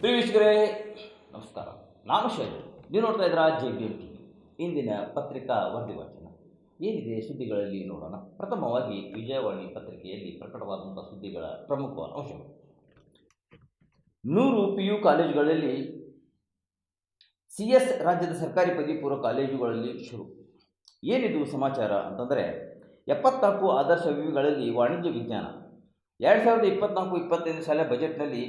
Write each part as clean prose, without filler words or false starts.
ವೀಕ್ಷಕರೇ ನಮಸ್ಕಾರ. ನಾನು ಶೈಲು. ನೀವು ನೋಡ್ತಾ ಇದ್ದೀರಾ JBM TV. ಇಂದಿನ ಪತ್ರಿಕಾ ವರದಿ ವಾಚನ ಏನಿದೆ ಸುದ್ದಿಗಳಲ್ಲಿ ನೋಡೋಣ. ಪ್ರಥಮವಾಗಿ ವಿಜಯವಾಣಿ ಪತ್ರಿಕೆಯಲ್ಲಿ ಪ್ರಕಟವಾದಂಥ ಸುದ್ದಿಗಳ ಪ್ರಮುಖ ಅಂಶಗಳು. 100 PU ಕಾಲೇಜುಗಳಲ್ಲಿ CS ರಾಜ್ಯದ ಸರ್ಕಾರಿ ಪದವಿ ಪೂರ್ವ ಕಾಲೇಜುಗಳಲ್ಲಿ ಶುರು. ಏನಿದು ಸಮಾಚಾರ ಅಂತಂದರೆ 74 ಆದರ್ಶ ವಿವಿಗಳಲ್ಲಿ ವಾಣಿಜ್ಯ ವಿಜ್ಞಾನ 2024-25 ಸಾಲಿನ ಬಜೆಟ್ನಲ್ಲಿ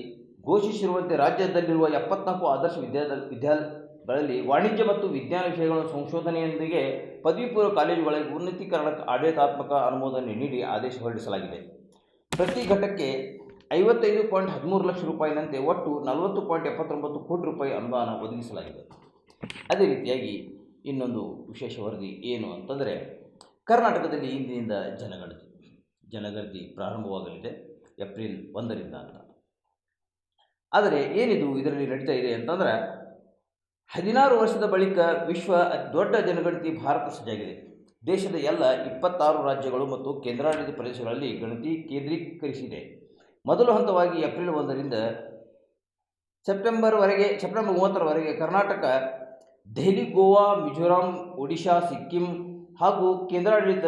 ಘೋಷಿಸಿರುವಂತೆ ರಾಜ್ಯದಲ್ಲಿರುವ 74 ಆದರ್ಶ ವಿದ್ಯಾಲಯಗಳಲ್ಲಿ ವಾಣಿಜ್ಯ ಮತ್ತು ವಿಜ್ಞಾನ ವಿಷಯಗಳ ಸಂಶೋಧನೆಯೊಂದಿಗೆ ಪದವಿ ಪೂರ್ವ ಕಾಲೇಜುಗಳಿಗೆ ಉನ್ನತೀಕರಣಕ್ಕೆ ಆಡಳಿತಾತ್ಮಕ ಅನುಮೋದನೆ ನೀಡಿ ಆದೇಶ ಹೊರಡಿಸಲಾಗಿದೆ. ಪ್ರತಿ ಘಟಕ್ಕೆ 55.13 ಲಕ್ಷ ರೂಪಾಯಿನಂತೆ ಒಟ್ಟು 40.79 ಕೋಟಿ ರೂಪಾಯಿ ಅನುದಾನ ಒದಗಿಸಲಾಗಿದೆ. ಅದೇ ರೀತಿಯಾಗಿ ಇನ್ನೊಂದು ವಿಶೇಷ ವರದಿ ಏನು ಅಂತಂದರೆ, ಕರ್ನಾಟಕದಲ್ಲಿ ಇಂದಿನಿಂದ ಜನಗಣತಿ ಪ್ರಾರಂಭವಾಗಲಿದೆ ಏಪ್ರಿಲ್ 1ರಿಂದ ಅಂತ. ಆದರೆ ಏನಿದು ಇದರಲ್ಲಿ ನಡೀತಾ ಇದೆ ಅಂತಂದರೆ, 16 ವರ್ಷದ ಬಳಿಕ ವಿಶ್ವ ಅತಿ ದೊಡ್ಡ ಜನಗಣತಿ ಭಾರತ ಸಜ್ಜಾಗಿದೆ. ದೇಶದ ಎಲ್ಲ 26 ರಾಜ್ಯಗಳು ಮತ್ತು ಕೇಂದ್ರಾಡಳಿತ ಪ್ರದೇಶಗಳಲ್ಲಿ ಗಣತಿ ಕೇಂದ್ರೀಕರಿಸಿದೆ. ಮೊದಲ ಹಂತವಾಗಿ ಏಪ್ರಿಲ್ 1ರಿಂದ ಸೆಪ್ಟೆಂಬರ್ 30ರವರೆಗೆ ಕರ್ನಾಟಕ, ದೆಹಲಿ, ಗೋವಾ, ಮಿಜೋರಾಂ, ಒಡಿಶಾ, ಸಿಕ್ಕಿಂ ಹಾಗೂ ಕೇಂದ್ರಾಡಳಿತ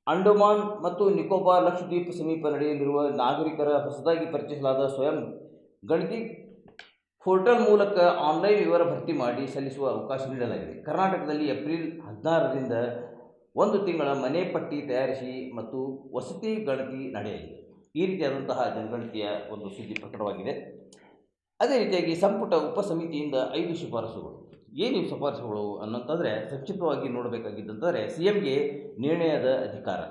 ಅಂಡಮಾನ್ ಮತ್ತು ನಿಕೋಬಾರ್ ಲಕ್ಷದ್ವೀಪ ಸಮೀಪ ನಡೆಯಲಿರುವ ನಾಗರಿಕರ ಹೊಸದಾಗಿ ಪರಿಚಯಿಸಲಾದ ಸ್ವಯಂ ಗಣತಿ ಪೋರ್ಟಲ್ ಮೂಲಕ ಆನ್ಲೈನ್ ವಿವರ ಭರ್ತಿ ಮಾಡಿ ಸಲ್ಲಿಸುವ ಅವಕಾಶ ನೀಡಲಾಗಿದೆ. ಕರ್ನಾಟಕದಲ್ಲಿ ಏಪ್ರಿಲ್ 16ರಿಂದ 1 ತಿಂಗಳ ಮನೆ ಪಟ್ಟಿ ತಯಾರಿಸಿ ಮತ್ತು ವಸತಿ ಗಣತಿ ನಡೆಯಲಿದೆ. ಈ ರೀತಿಯಾದಂತಹ ಜನಗಣತಿಯ ಒಂದು ಸುದ್ದಿ ಪ್ರಕಟವಾಗಿದೆ. ಅದೇ ರೀತಿಯಾಗಿ ಸಂಪುಟ ಉಪಸಮಿತಿಯಿಂದ 5 ಶಿಫಾರಸುಗಳು. ಏನು ಶಿಫಾರಸುಗಳು ಅನ್ನೋಂತಂದರೆ, ಸಂಕ್ಷಿಪ್ತವಾಗಿ ನೋಡಬೇಕಾಗಿದ್ದಂತಂದರೆ, CMಗೆ ನಿರ್ಣಯದ ಅಧಿಕಾರ,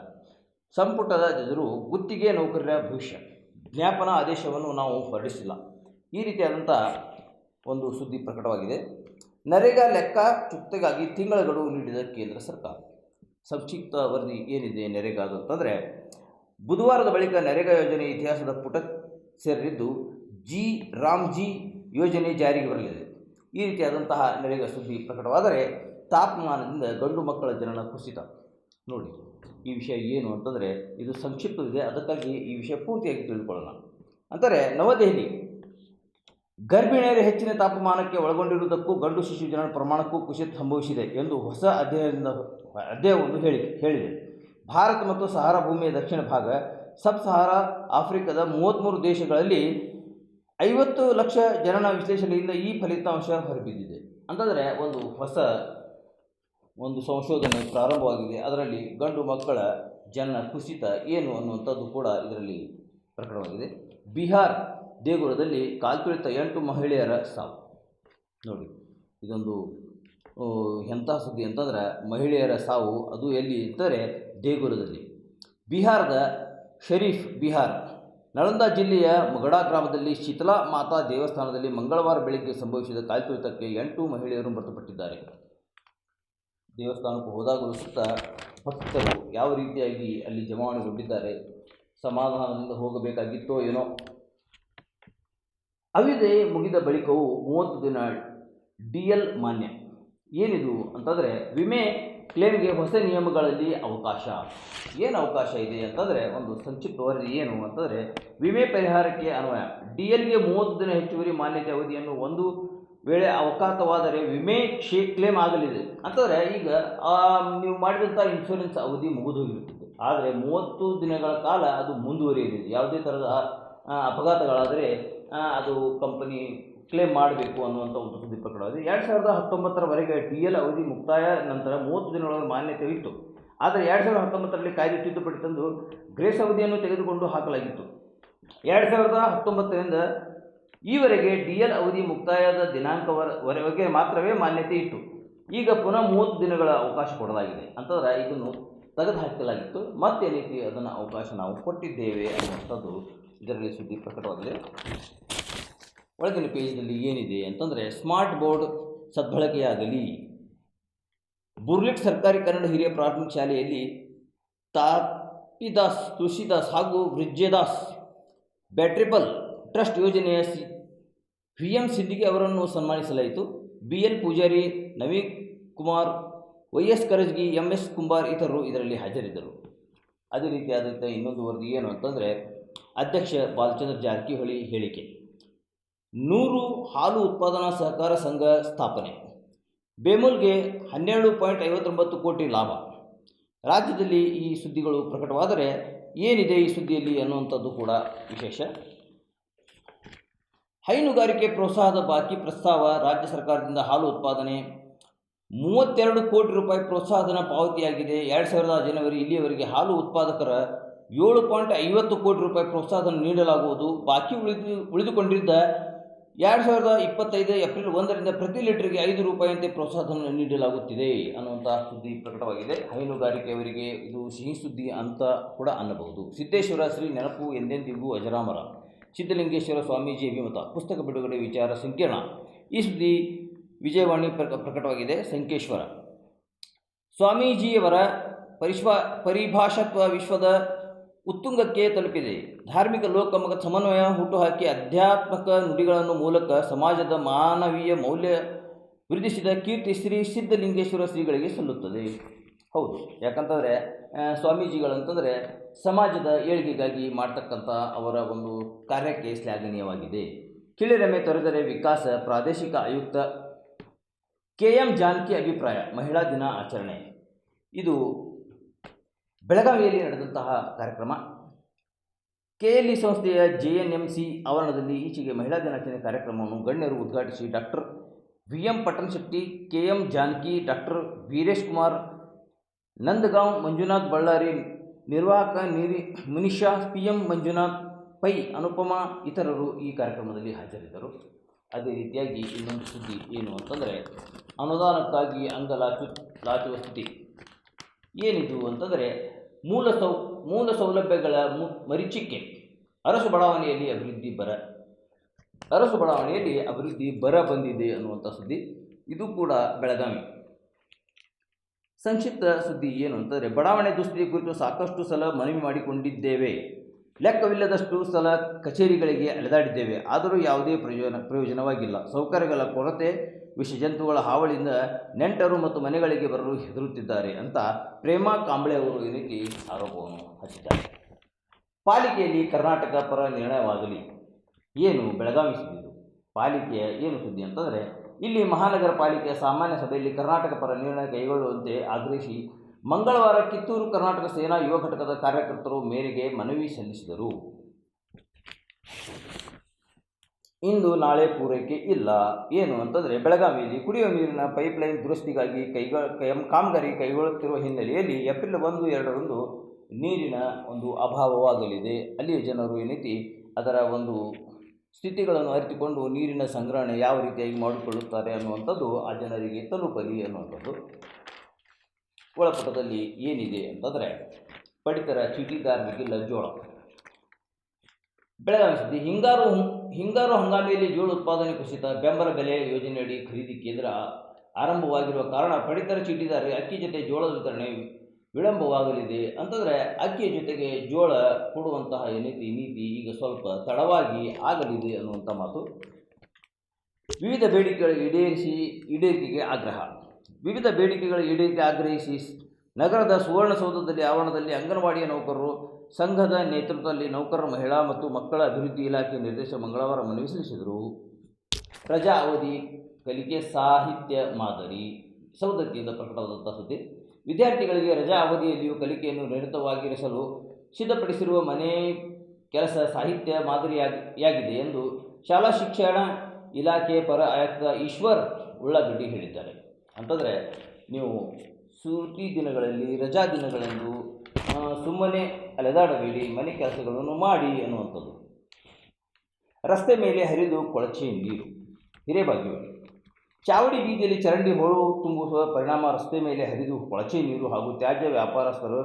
ಸಂಪುಟದ ಎದುರು ಗುತ್ತಿಗೆ ನೌಕರರ ಭವಿಷ್ಯ, ಜ್ಞಾಪನ ಆದೇಶವನ್ನು ನಾವು ಹೊರಡಿಸಿಲ್ಲ. ಈ ರೀತಿಯಾದಂಥ ಒಂದು ಸುದ್ದಿ ಪ್ರಕಟವಾಗಿದೆ. ನರೇಗಾ ಲೆಕ್ಕ ಚುಕ್ತೆಗಾಗಿ ತಿಂಗಳ ಗಡುವು ನೀಡಿದ ಕೇಂದ್ರ ಸರ್ಕಾರ. ಸಂಕ್ಷಿಪ್ತ ವರದಿ ಏನಿದೆ ನರೇಗಾದು ಅಂತಂದರೆ, ಬುಧವಾರದ ಬಳಿಕ ನರೇಗಾ ಯೋಜನೆ ಇತಿಹಾಸದ ಪುಟ ಸೇರಿದ್ದು ರಾಮ್ಜಿ ಯೋಜನೆ ಜಾರಿಗೆ ಬರಲಿದೆ. ಈ ರೀತಿಯಾದಂತಹ ನರೇಗಾ ಸುದ್ದಿ ಪ್ರಕಟವಾದರೆ, ತಾಪಮಾನದಿಂದ ಗಂಡು ಮಕ್ಕಳ ಜನನ ಕುಸಿತ. ನೋಡಿ, ಈ ವಿಷಯ ಏನು ಅಂತಂದರೆ, ಇದು ಸಂಕ್ಷಿಪ್ತವಿದೆ, ಅದಕ್ಕಾಗಿ ಈ ವಿಷಯ ಪೂರ್ತಿಯಾಗಿ ತಿಳಿದುಕೊಳ್ಳೋಣ. ಅಂದರೆ, ನವದೆಹಲಿ ಗರ್ಭಿಣಿಯರ ಹೆಚ್ಚಿನ ತಾಪಮಾನಕ್ಕೆ ಒಳಗೊಂಡಿರುವುದಕ್ಕೂ ಗಂಡು ಶಿಶು ಜನನ ಪ್ರಮಾಣಕ್ಕೂ ಕುಸಿತ ಸಂಭವಿಸಿದೆ ಎಂದು ಹೊಸ ಅಧ್ಯಯನವನ್ನು ಹೇಳಿದೆ. ಭಾರತ ಮತ್ತು ಸಹಾರಾ ಭೂಮಿಯ ದಕ್ಷಿಣ ಭಾಗ, ಸಬ್ ಸಹಾರಾ ಆಫ್ರಿಕಾದ 33 ದೇಶಗಳಲ್ಲಿ 50 ಲಕ್ಷ ಜನನ ವಿಶ್ಲೇಷಣೆಯಿಂದ ಈ ಫಲಿತಾಂಶ ಹೊರಬಿದ್ದಿದೆ. ಅಂತಂದರೆ ಒಂದು ಸಂಶೋಧನೆ ಪ್ರಾರಂಭವಾಗಿದೆ. ಅದರಲ್ಲಿ ಗಂಡು ಮಕ್ಕಳ ಜನನ ಕುಸಿತ ಏನು ಅನ್ನುವಂಥದ್ದು ಕೂಡ ಇದರಲ್ಲಿ ಪ್ರಕಟವಾಗಿದೆ. ಬಿಹಾರ್ ದೇಗುಲದಲ್ಲಿ ಕಾಲ್ತುಳಿತ 8 ಮಹಿಳೆಯರ ಸಾವು. ನೋಡಿ, ಇದೊಂದು ಎಂಥ ಸುದ್ದಿ ಅಂತಂದರೆ, ಮಹಿಳೆಯರ ಸಾವು, ಅದು ಎಲ್ಲಿ ಅಂತಂದರೆ ದೇಗುಲದಲ್ಲಿ. ಬಿಹಾರದ ಬಿಹಾರ್ ನಳಂದಾ ಜಿಲ್ಲೆಯ ಮಗಡಾ ಗ್ರಾಮದಲ್ಲಿ ಶೀತಲಾ ಮಾತಾ ದೇವಸ್ಥಾನದಲ್ಲಿ ಮಂಗಳವಾರ ಬೆಳಗ್ಗೆ ಸಂಭವಿಸಿದ ಕಾಲ್ತುಳಿತಕ್ಕೆ 8 ಮಹಿಳೆಯರು ಮೃತಪಟ್ಟಿದ್ದಾರೆ. ದೇವಸ್ಥಾನಕ್ಕೆ ಹೋದಾಗಲೂ ಸುತ್ತ ಭಕ್ತರು ಯಾವ ರೀತಿಯಾಗಿ ಅಲ್ಲಿ ಜಮಾವಣೆಗೊಂಡಿದ್ದಾರೆ, ಸಮಾಧಾನದಿಂದ ಹೋಗಬೇಕಾಗಿತ್ತೋ ಏನೋ. ಅವಿದೆ ಮುಗಿದ ಬಳಿಕವೂ 30 ದಿನ DL ಮಾನ್ಯ. ಏನಿದು ಅಂತಂದರೆ, ವಿಮೆ ಕ್ಲೇಮ್ಗೆ ಹೊಸ ನಿಯಮಗಳಲ್ಲಿ ಅವಕಾಶ. ಏನು ಅವಕಾಶ ಇದೆ ಅಂತಂದರೆ, ಒಂದು ಸಂಕ್ಷಿಪ್ತ ವರದಿ ಏನು ಅಂತಂದರೆ, ವಿಮೆ ಪರಿಹಾರಕ್ಕೆ ಅನ್ವಯ DLಗೆ 30 ದಿನ ಹೆಚ್ಚುವರಿ ಮಾನ್ಯತೆ ಅವಧಿಯನ್ನು ಒಂದು ವೇಳೆ ಅವಕಾಶವಾದರೆ ವಿಮೆ ಕ್ಲೇಮ್ ಆಗಲಿದೆ. ಅಂತಂದರೆ, ಈಗ ನೀವು ಮಾಡಿದಂಥ ಇನ್ಶೂರೆನ್ಸ್ ಅವಧಿ ಮುಗಿದು ಹೋಗಿರುತ್ತದೆ, ಆದರೆ 30 ದಿನಗಳ ಕಾಲ ಅದು ಮುಂದುವರಿಯಲಿದೆ. ಯಾವುದೇ ಥರದ ಅಪಘಾತಗಳಾದರೆ ಅದು ಕಂಪನಿ ಕ್ಲೇಮ್ ಮಾಡಬೇಕು ಅನ್ನುವಂಥ ಒಂದು ಸುದ್ದಿ ಪ್ರಕಟವಾಗಿದೆ. 2019ರವರೆಗೆ DL ಅವಧಿ ಮುಕ್ತಾಯ ನಂತರ 30 ದಿನಗಳ ಮಾನ್ಯತೆ ಇತ್ತು. ಆದರೆ 2019ರಲ್ಲಿ ಕಾಯ್ದೆ ತಿದ್ದುಪಡಿ ತಂದು ಗ್ರೇಸ್ ಅವಧಿಯನ್ನು ತೆಗೆದುಕೊಂಡು ಹಾಕಲಾಗಿತ್ತು. 2019ರಿಂದ ಈವರೆಗೆ DL ಅವಧಿ ಮುಕ್ತಾಯದ ದಿನಾಂಕವರೆಗೆ ಮಾತ್ರವೇ ಮಾನ್ಯತೆ ಇತ್ತು. ಈಗ ಪುನಃ 30 ದಿನಗಳ ಅವಕಾಶ ಕೊಡಲಾಗಿದೆ. ಅಂತಂದರೆ ಇದನ್ನು ತೆಗೆದು ಹಾಕಲಾಗಿತ್ತು, ಮತ್ತೇನೈತಿ ಅದನ್ನು ಅವಕಾಶ ನಾವು ಕೊಟ್ಟಿದ್ದೇವೆ ಅನ್ನುವಂಥದ್ದು ಇದರಲ್ಲಿ ಸುದ್ದಿ ಪ್ರಕಟವಾಗಿದೆ. ಒಳಗಿನ ಪೇಜ್ನಲ್ಲಿ ಏನಿದೆ ಅಂತಂದರೆ, ಸ್ಮಾರ್ಟ್ ಬೋರ್ಡ್ ಸದ್ಬಳಕೆಯಾಗಲಿ. ಬುರ್ಲಿಟ್ ಸರ್ಕಾರಿ ಕನ್ನಡ ಹಿರಿಯ ಪ್ರಾಥಮಿಕ ಶಾಲೆಯಲ್ಲಿ ತಾಪಿದಾಸ್, ತುಳಸಿದಾಸ್ ಹಾಗೂ ಬ್ರಿಜ್ಯದಾಸ್ ಬ್ಯಾಟ್ರಿಪಲ್ ಟ್ರಸ್ಟ್ ಯೋಜನೆಯ VM ಸಿದ್ದಿಗೆ ಅವರನ್ನು ಸನ್ಮಾನಿಸಲಾಯಿತು. BL Poojary, Naveen Kumar, YS Karajgi, MS Kumbar ಇತರರು ಇದರಲ್ಲಿ ಹಾಜರಿದ್ದರು. ಅದೇ ರೀತಿಯಾದಂಥ ಇನ್ನೊಂದು ವರದಿ ಏನು ಅಂತಂದರೆ, ಅಧ್ಯಕ್ಷ ಬಾಲಚಂದ್ರ ಜಾರಕಿಹೊಳಿ ಹೇಳಿಕೆ. 100 ಹಾಲು ಉತ್ಪಾದನಾ ಸಹಕಾರ ಸಂಘ ಸ್ಥಾಪನೆ. ಬೇಮೂಲ್ಗೆ 12.59 ಕೋಟಿ ಲಾಭ. ರಾಜ್ಯದಲ್ಲಿ ಈ ಸುದ್ದಿಗಳು ಪ್ರಕಟವಾದರೆ ಏನಿದೆ ಈ ಸುದ್ದಿಯಲ್ಲಿ ಅನ್ನುವಂಥದ್ದು ಕೂಡ ವಿಶೇಷ. ಹೈನುಗಾರಿಕೆ ಪ್ರೋತ್ಸಾಹದ ಬಾಕಿ ಪ್ರಸ್ತಾವ. ರಾಜ್ಯ ಸರ್ಕಾರದಿಂದ ಹಾಲು ಉತ್ಪಾದನೆ 32 ಕೋಟಿ ರೂಪಾಯಿ ಪ್ರೋತ್ಸಾಹಧನ ಪಾವತಿಯಾಗಿದೆ. 2000 ಜನವರಿ ಇಲ್ಲಿಯವರೆಗೆ ಹಾಲು ಉತ್ಪಾದಕರ 7.50 ಕೋಟಿ ರೂಪಾಯಿ ಪ್ರೋತ್ಸಾಹಧನ ನೀಡಲಾಗುವುದು. ಬಾಕಿ ಉಳಿದುಕೊಂಡಿದ್ದ 2025 ಏಪ್ರಿಲ್ 1ರಿಂದ ಪ್ರತಿ ಲೀಟರ್ಗೆ 5 ರೂಪಾಯಿಯಂತೆ ಪ್ರೋತ್ಸಾಹಧನ ನೀಡಲಾಗುತ್ತಿದೆ ಅನ್ನುವಂಥ ಸುದ್ದಿ ಪ್ರಕಟವಾಗಿದೆ. ಹೈನುಗಾರಿಕೆಯವರಿಗೆ ಇದು ಸಿಹಿ ಸುದ್ದಿ ಅಂತ ಕೂಡ ಅನ್ನಬಹುದು. ಸಿದ್ದೇಶ್ವರ ಶ್ರೀ ನೆನಪು ಎಂದೆಂದಿಗೂ ಅಜರಾಮರ. ಸಿದ್ಧಲಿಂಗೇಶ್ವರ ಸ್ವಾಮೀಜಿ ಅಭಿಮತ. ಪುಸ್ತಕ ಬಿಡುಗಡೆ ವಿಚಾರ ಸಂಕೀರ್ಣ. ಈ ಸುದ್ದಿ ವಿಜಯವಾಣಿ ಪ್ರಕಟವಾಗಿದೆ. ಸಂಕೇಶ್ವರ ಸ್ವಾಮೀಜಿಯವರ ಪರಿಭಾಷತ್ವ ವಿಶ್ವದ ಉತ್ತುಂಗಕ್ಕೆ ತಲುಪಿದೆ. ಧಾರ್ಮಿಕ ಲೋಕಮಗ ಸಮನ್ವಯ ಹುಟ್ಟುಹಾಕಿ ಆಧ್ಯಾತ್ಮಕ ನುಡಿಗಳನ್ನು ಮೂಲಕ ಸಮಾಜದ ಮಾನವೀಯ ಮೌಲ್ಯ ವೃದ್ಧಿಸಿದ ಕೀರ್ತಿ ಶ್ರೀ ಸಿದ್ಧಲಿಂಗೇಶ್ವರ ಶ್ರೀಗಳಿಗೆ ಸಲ್ಲುತ್ತದೆ. ಹೌದು, ಯಾಕಂತಂದರೆ ಸ್ವಾಮೀಜಿಗಳಂತಂದರೆ ಸಮಾಜದ ಏಳಿಗೆಗಾಗಿ ಮಾಡ್ತಕ್ಕಂಥ ಅವರ ಒಂದು ಕಾರ್ಯಕ್ಕೆ ಶ್ಲಾಘನೀಯವಾಗಿದೆ. ಕಿಳಿರೆಮೆ ತೊರೆದರೆ ವಿಕಾಸ. ಪ್ರಾದೇಶಿಕ ಆಯುಕ್ತ KM ಜಾನಕಿ ಅಭಿಪ್ರಾಯ. ಮಹಿಳಾ ದಿನ ಆಚರಣೆ. ಇದು ಬೆಳಗಾವಿಯಲ್ಲಿ ನಡೆದಂತಹ ಕಾರ್ಯಕ್ರಮ. KLE ಸಂಸ್ಥೆಯ JNMC ಆವರಣದಲ್ಲಿ ಈಚೆಗೆ ಮಹಿಳಾ ದಿನಾಚರಣೆ ಕಾರ್ಯಕ್ರಮವನ್ನು ಗಣ್ಯರು ಉದ್ಘಾಟಿಸಿ doctor VM Pattanashetti, KM Janaki, doctor Veeresh Kumar, Nandgaon Manjunath Ballari, ನಿರ್ವಾಹಕ ಮುನಿಷಾ, PM ಮಂಜುನಾಥ್ ಪೈ, ಅನುಪಮಾ ಇತರರು ಈ ಕಾರ್ಯಕ್ರಮದಲ್ಲಿ ಹಾಜರಿದ್ದರು. ಅದೇ ರೀತಿಯಾಗಿ ಇನ್ನೊಂದು ಸುದ್ದಿ ಏನು ಅಂತಂದರೆ ಅನುದಾನಕ್ಕಾಗಿ ಲಾಚುವ ಸ್ಥಿತಿ. ಏನಿದು ಅಂತಂದರೆ ಮೂಲ ಸೌಲಭ್ಯಗಳ ಮರೀಚಿಕೆ. ಅರಸು ಬಡಾವಣೆಯಲ್ಲಿ ಅಭಿವೃದ್ಧಿ ಬರ ಬಂದಿದೆ ಅನ್ನುವಂಥ ಸುದ್ದಿ. ಇದು ಕೂಡ ಬೆಳಗಾವಿ. ಸಂಕ್ಷಿಪ್ತ ಸುದ್ದಿ ಏನು ಅಂತಂದರೆ ಬಡಾವಣೆ ದುಸ್ಥಿತಿ ಕುರಿತು ಸಾಕಷ್ಟು ಸಲ ಮನವಿ ಮಾಡಿಕೊಂಡಿದ್ದೇವೆ. ಲೆಕ್ಕವಿಲ್ಲದಷ್ಟು ಸಲ ಕಚೇರಿಗಳಿಗೆ ಅಲೆದಾಡಿದ್ದೇವೆ. ಆದರೂ ಯಾವುದೇ ಪ್ರಯೋಜನವಾಗಿಲ್ಲ. ಸೌಕರ್ಯಗಳ ಕೊರತೆ, ವಿಷಜಂತುಗಳ ಹಾವಳಿಯಿಂದ ನೆಂಟರು ಮತ್ತು ಮನೆಗಳಿಗೆ ಬರಲು ಹೆದರುತ್ತಿದ್ದಾರೆ ಅಂತ ಪ್ರೇಮಾ ಕಾಂಬ್ಳೆ ಅವರು ಈ ರೀತಿ ಆರೋಪವನ್ನು ಹಚ್ಚಿದ್ದಾರೆ. ಪಾಲಿಕೆಯಲ್ಲಿ ಕರ್ನಾಟಕ ಪರ ನಿರ್ಣಯವಾಗಲಿ. ಏನು ಬೆಳಗಾವಿ ಸುದ್ದಿ. ಪಾಲಿಕೆಯ ಏನು ಸುದ್ದಿ ಅಂತಂದರೆ ಇಲ್ಲಿ ಮಹಾನಗರ ಪಾಲಿಕೆಯ ಸಾಮಾನ್ಯ ಸಭೆಯಲ್ಲಿ ಕರ್ನಾಟಕ ಪರ ನಿರ್ಣಯ ಕೈಗೊಳ್ಳುವಂತೆ ಆಗ್ರಹಿಸಿ ಮಂಗಳವಾರ ಕಿತ್ತೂರು ಕರ್ನಾಟಕ ಸೇನಾ ಯುವ ಘಟಕದ ಕಾರ್ಯಕರ್ತರು ಮೇರೆಗೆ ಮನವಿ ಸಲ್ಲಿಸಿದರು. ಇಂದು ನಾಳೆ ಪೂರೈಕೆ ಇಲ್ಲ. ಏನು ಅಂತಂದರೆ ಬೆಳಗಾವಿಯಲ್ಲಿ ಕುಡಿಯುವ ನೀರಿನ ಪೈಪ್ಲೈನ್ ದುರಸ್ತಿಗಾಗಿ ಕಾಮಗಾರಿ ಕೈಗೊಳ್ಳುತ್ತಿರುವ ಹಿನ್ನೆಲೆಯಲ್ಲಿ ಏಪ್ರಿಲ್ 1, 2ರಂದು ನೀರಿನ ಒಂದು ಅಭಾವವಾಗಲಿದೆ. ಅಲ್ಲಿಯ ಜನರು ಏನೈತಿ ಅದರ ಒಂದು ಸ್ಥಿತಿಗಳನ್ನು ಅರಿತುಕೊಂಡು ನೀರಿನ ಸಂಗ್ರಹಣೆ ಯಾವ ರೀತಿಯಾಗಿ ಮಾಡಿಕೊಳ್ಳುತ್ತಾರೆ ಅನ್ನುವಂಥದ್ದು ಆ ಜನರಿಗೆ ತಲುಪಲಿ ಅನ್ನುವಂಥದ್ದು. ಒಳಪುಟದಲ್ಲಿ ಏನಿದೆ ಅಂತಂದರೆ ಪಡಿತರ ಚೀಟಿದಾರರಿಗೆ ಜೋಳ. ಬೆಳಗಾವಿ ಸುದ್ದಿ. ಹಿಂಗಾರು ಹಂಗಾಮಿಯಲ್ಲಿ ಜೋಳ ಉತ್ಪಾದನೆ ಕುಸಿತ. ಬೆಂಬಲ ಬೆಲೆ ಯೋಜನೆಯಡಿ ಖರೀದಿ ಕೇಂದ್ರ ಆರಂಭವಾಗಿರುವ ಕಾರಣ ಪಡಿತರ ಚೀಟಿದಾರರಿಗೆ ಅಕ್ಕಿ ಜೊತೆ ಜೋಳದ ವಿತರಣೆ ವಿಳಂಬವಾಗಲಿದೆ. ಅಂತಂದರೆ ಅಕ್ಕಿಯ ಜೊತೆಗೆ ಜೋಳ ಕೊಡುವಂತಹ ನೀತಿ ಈಗ ಸ್ವಲ್ಪ ತಡವಾಗಿ ಆಗಲಿದೆ ಅನ್ನುವಂಥ ಮಾತು. ವಿವಿಧ ಬೇಡಿಕೆಗಳ ಈಡೇರಿಕೆಗೆ ಆಗ್ರಹ. ವಿವಿಧ ಬೇಡಿಕೆಗಳ ಈಡೇರಿಕೆ ಆಗ್ರಹಿಸಿ ನಗರದ ಸುವರ್ಣಸೌಧದಲ್ಲಿ ಆವರಣದಲ್ಲಿ ಅಂಗನವಾಡಿಯ ನೌಕರರು ಸಂಘದ ನೇತೃತ್ವದಲ್ಲಿ ನೌಕರರ ಮಹಿಳಾ ಮತ್ತು ಮಕ್ಕಳ ಅಭಿವೃದ್ಧಿ ಇಲಾಖೆ ನಿರ್ದೇಶಕ ಮಂಗಳವಾರ ಮನವಿ ಸಲ್ಲಿಸಿದರು. ರಜಾ ಅವಧಿ ಕಲಿಕೆ ಸಾಹಿತ್ಯ ಮಾದರಿ. ಸೌದತ್ತಿಯಿಂದ ಪ್ರಕಟವಾದಂಥ ಸುದ್ದಿ. ವಿದ್ಯಾರ್ಥಿಗಳಿಗೆ ರಜಾ ಅವಧಿಯಲ್ಲಿಯೂ ಕಲಿಕೆಯನ್ನು ನಿರತವಾಗಿರಿಸಲು ಸಿದ್ಧಪಡಿಸಿರುವ ಮನೆ ಕೆಲಸ ಸಾಹಿತ್ಯ ಮಾದರಿಯಾಗಿದೆ ಎಂದು ಶಾಲಾ ಶಿಕ್ಷಣ ಇಲಾಖೆ ಪರ ಆಯುಕ್ತ ಈಶ್ವರ್ ಉಳ್ಳಾಗಡ್ಡಿ ಹೇಳಿದ್ದಾರೆ. ಅಂತಂದರೆ ನೀವು ಸೂಟಿ ದಿನಗಳಲ್ಲಿ ರಜಾ ದಿನಗಳಂದು ಸುಮ್ಮನೆ ಅಲೆದಾಡಬೇಡಿ, ಮನೆ ಕೆಲಸಗಳನ್ನು ಮಾಡಿ ಅನ್ನುವಂಥದ್ದು. ರಸ್ತೆ ಮೇಲೆ ಹರಿದು ಕೊಳಚೆ ನೀರು. ಹಿರೇಬಾಗೇವಾಡಿ. ಚಾವಡಿ ಬೀದಿಯಲ್ಲಿ ಚರಂಡಿ ಹೊಳು ತುಂಬುವ ಪರಿಣಾಮ ರಸ್ತೆ ಮೇಲೆ ಹರಿದು ಕೊಳಚೆ ನೀರು ಹಾಗೂ ತ್ಯಾಜ್ಯ ವ್ಯಾಪಾರಸ್ಥರು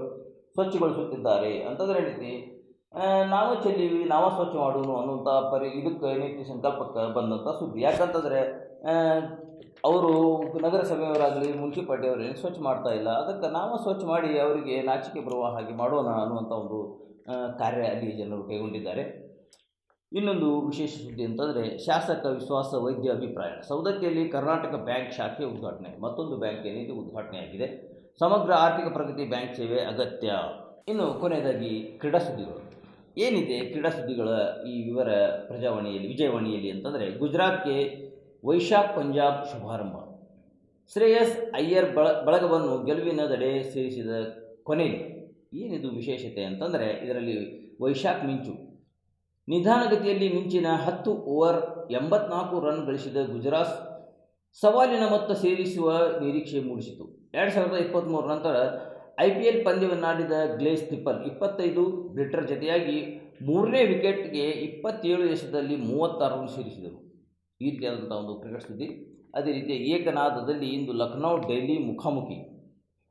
ಸ್ವಚ್ಛಗೊಳಿಸುತ್ತಿದ್ದಾರೆ. ಅಂತಂದರೆ ಏನೈತಿ ನಾವು ಚೆಲ್ಲಿವಿ ನಾವು ಸ್ವಚ್ಛ ಮಾಡೋಣ ಅನ್ನುವಂಥ ಇದಕ್ಕೆ ಏನೈತಿ ಸಂಕಲ್ಪಕ್ಕೆ ಬಂದಂಥ ಸುದ್ದಿ. ಯಾಕಂತಂದರೆ ಅವರು ನಗರಸಭೆಯವರಾಗಲಿ ಮುನ್ಸಿಪಾಲ್ಟಿಯವರೇ ಸ್ವಚ್ಛ ಮಾಡ್ತಾ ಇಲ್ಲ, ಅದಕ್ಕೆ ನಾವು ಸ್ವಚ್ಛ ಮಾಡಿ ಅವರಿಗೆ ನಾಚಿಕೆ ಬರುವ ಹಾಗೆ ಮಾಡೋಣ ಅನ್ನುವಂಥ ಒಂದು ಕಾರ್ಯ ಅಲ್ಲಿ ಜನರು ಕೈಗೊಂಡಿದ್ದಾರೆ. ಇನ್ನೊಂದು ವಿಶೇಷ ಸುದ್ದಿ ಅಂತಂದರೆ ಶಾಸಕ ವಿಶ್ವಾಸ ವೈದ್ಯ ಅಭಿಪ್ರಾಯ. ಸೌದತ್ತಿಯಲ್ಲಿ ಕರ್ನಾಟಕ ಬ್ಯಾಂಕ್ ಶಾಖೆ ಉದ್ಘಾಟನೆ. ಮತ್ತೊಂದು ಬ್ಯಾಂಕ್ ಏನೈತಿ ಉದ್ಘಾಟನೆಯಾಗಿದೆ. ಸಮಗ್ರ ಆರ್ಥಿಕ ಪ್ರಗತಿ ಬ್ಯಾಂಕ್ ಸೇವೆ ಅಗತ್ಯ. ಇನ್ನು ಕೊನೆಯದಾಗಿ ಕ್ರೀಡಾ ಸುದ್ದಿಗಳು. ಏನಿದೆ ಕ್ರೀಡಾ ಸುದ್ದಿಗಳ ಈ ವಿವರ ಪ್ರಜಾವಾಣಿಯಲ್ಲಿ ವಿಜಯವಾಣಿಯಲ್ಲಿ ಅಂತಂದರೆ, ಗುಜರಾತ್ಗೆ ವೈಶಾಖ್ ಪಂಜಾಬ್ ಶುಭಾರಂಭ. ಶ್ರೇಯಸ್ ಅಯ್ಯರ್ ಬಳಗವನ್ನು ಗೆಲುವಿನ ದಡೆ ಸೇರಿಸಿದ ಕೊನೆಯಲ್ಲಿ. ಏನಿದು ವಿಶೇಷತೆ ಅಂತಂದರೆ, ಇದರಲ್ಲಿ ವೈಶಾಖ್ ಮಿಂಚು ನಿಧಾನಗತಿಯಲ್ಲಿ ಮಿಂಚಿನ 10 ಓವರ್ 84 ರನ್ ಗಳಿಸಿದ ಗುಜರಾತ್ ಸವಾಲಿನ ಮೊತ್ತ ಸೇರಿಸುವ ನಿರೀಕ್ಷೆ ಮೂಡಿಸಿತು. 2023 ನಂತರ IPL ಪಂದ್ಯವನ್ನಾಡಿದ ಗ್ಲೇಸ್ ಟ್ರಿಪಲ್ 25 ಬ್ಲಿಟ್ಟರ್ ಜತೆಯಾಗಿ ಮೂರನೇ ವಿಕೆಟ್ಗೆ 27 ಎಸೆತದಲ್ಲಿ 36 ರನ್ ಸೇರಿಸಿದರು. ಈ ರೀತಿಯಾದಂಥ ಒಂದು ಕ್ರಿಕೆಟ್ ಸುದ್ದಿ. ಅದೇ ರೀತಿ ಏಕನಾದದಲ್ಲಿ ಇಂದು ಲಖನೌ ಡೆಲ್ಲಿ ಮುಖಾಮುಖಿ.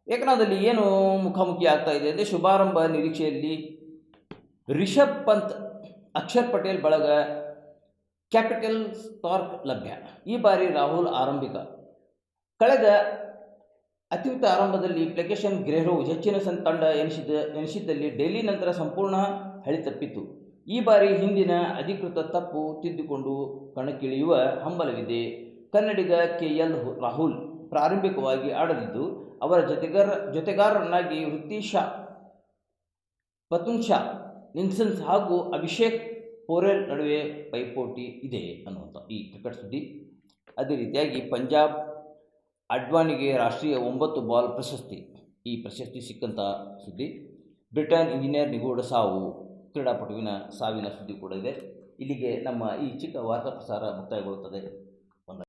ಏಕನಾದಲ್ಲಿ ಏನು ಮುಖಾಮುಖಿ ಆಗ್ತಾ ಇದೆ ಅಂದರೆ, ಶುಭಾರಂಭ ನಿರೀಕ್ಷೆಯಲ್ಲಿ ರಿಷಬ್ ಪಂತ್, ಅಕ್ಷರ್ ಪಟೇಲ್ ಬಳಗ ಕ್ಯಾಪಿಟಲ್ ಸ್ಪಾರ್ಕ್ ಲಭ್ಯ. ಈ ಬಾರಿ ರಾಹುಲ್ ಆರಂಭಿಕ. ಕಳೆದ ಅತ್ಯುತ್ತ ಆರಂಭದಲ್ಲಿ ಪ್ಲೆಕೆಶನ್ ಗೆಹ್ಲೋಟ್ ಹೆಚ್ಚಿನ ತಂಡ ಎನಿಸಿದ್ದಲ್ಲಿ ಡೆಲ್ಲಿ ನಂತರ ಸಂಪೂರ್ಣ ಹಳಿ ತಪ್ಪಿತ್ತು. ಈ ಬಾರಿ ಹಿಂದಿನ ಅಧಿಕೃತ ತಪ್ಪು ತಿದ್ದಿಕೊಂಡು ಕಣಕ್ಕಿಳಿಯುವ ಹಂಬಲವಿದೆ. ಕನ್ನಡಿಗ KL ರಾಹುಲ್ ಪ್ರಾರಂಭಿಕವಾಗಿ ಆಡಲಿದ್ದು, ಅವರ ಜೊತೆಗಾರರನ್ನಾಗಿ ವೃತ್ತಿ ಶಾ, ಪತುನ್ ಶಾ, ನಿಲ್ಸನ್ ಹಾಗೂ ಅಭಿಷೇಕ್ ಪೋರೆಲ್ ನಡುವೆ ಪೈಪೋಟಿ ಇದೆ ಅನ್ನುವಂಥ ಈ ಕ್ರಿಕೆಟ್ ಸುದ್ದಿ. ಅದೇ ರೀತಿಯಾಗಿ ಪಂಜಾಬ್ ಅಡ್ವಾಣಿಗೆ ರಾಷ್ಟ್ರೀಯ 9 ಬಾಲ್ ಪ್ರಶಸ್ತಿ. ಈ ಪ್ರಶಸ್ತಿ ಸಿಕ್ಕಂಥ ಸುದ್ದಿ. ಬ್ರಿಟನ್ ಇಂಜಿನಿಯರ್ ನಿಗೂಢ ಸಾವು, ಕ್ರೀಡಾಪಟುವಿನ ಸಾವಿನ ಸುದ್ದಿ ಕೂಡ ಇದೆ. ಇಲ್ಲಿಗೆ ನಮ್ಮ ಈ ಚಿಕ್ಕ ವಾರ್ತಾ ಪ್ರಸಾರ ಮುಕ್ತಾಯಗೊಳ್ಳುತ್ತದೆ.